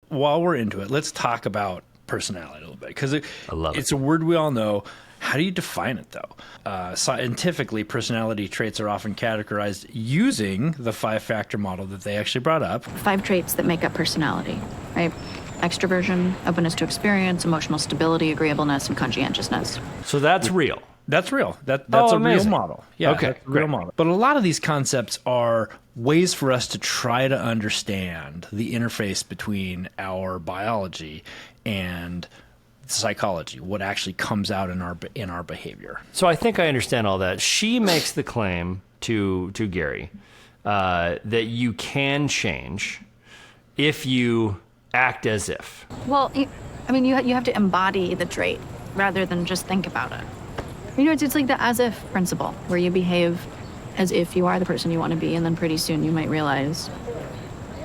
while we're into it, let's talk about personality a little bit, because I love it. it's a word we all know. How do you define it, though? Scientifically, personality traits are often categorized using the 5-factor model that they actually brought up. 5 traits that make up personality, right? Extroversion, openness to experience, emotional stability, agreeableness, and conscientiousness. So that's real. That's real. That's a real model. Yeah, Okay, that's a real model. But a lot of these concepts are ways for us to try to understand the interface between our biology and psychology, what actually comes out in our behavior. So I think I understand all that. She makes the claim to Gary that you can change if you act as if. Well, I mean, you have to embody the trait rather than just think about it. You know, it's like the as-if principle, where you behave as if you are the person you want to be, and then pretty soon you might realize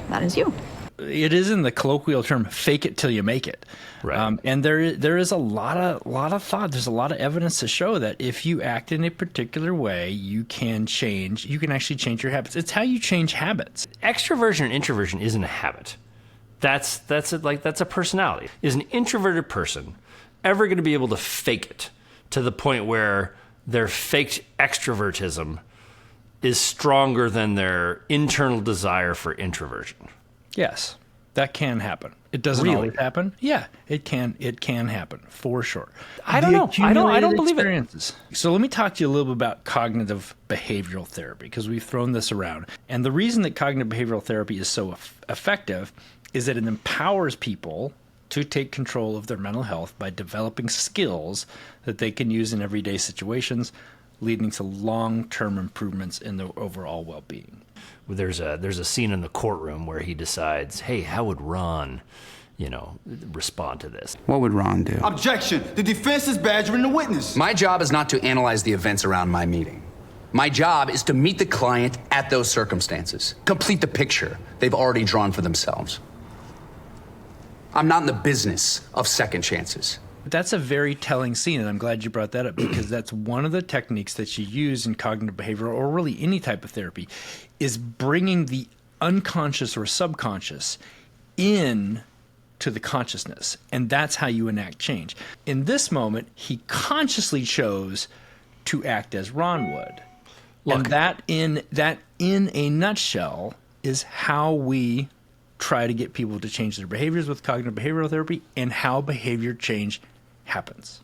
that is you. It is, in the colloquial term, fake it till you make it. Right. And there is a lot of thought. There's a lot of evidence to show that if you act in a particular way, you can change. You can actually change your habits. It's how you change habits. Extroversion and introversion isn't a habit. That's a personality. Is an introverted person ever going to be able to fake it to the point where their faked extrovertism is stronger than their internal desire for introversion? Yes, that can happen. It doesn't Really? always happen. Yeah, it can happen for sure. I don't know. I don't believe it. So let me talk to you a little bit about cognitive behavioral therapy, because we've thrown this around. And the reason that cognitive behavioral therapy is so effective is that it empowers people to take control of their mental health by developing skills that they can use in everyday situations, leading to long-term improvements in their overall well-being. There's a scene in the courtroom where he decides, hey, how would Ron, respond to this? What would Ron do? Objection! The defense is badgering the witness. My job is not to analyze the events around my meeting. My job is to meet the client at those circumstances, complete the picture they've already drawn for themselves. I'm not in the business of second chances. That's a very telling scene, and I'm glad you brought that up, because that's one of the techniques that you use in cognitive behavioral, or really any type of therapy, is bringing the unconscious or subconscious in to the consciousness, and that's how you enact change. In this moment, he consciously chose to act as Ron would. Look, And that in a nutshell is how we try to get people to change their behaviors with cognitive behavioral therapy, and how behavior change happens.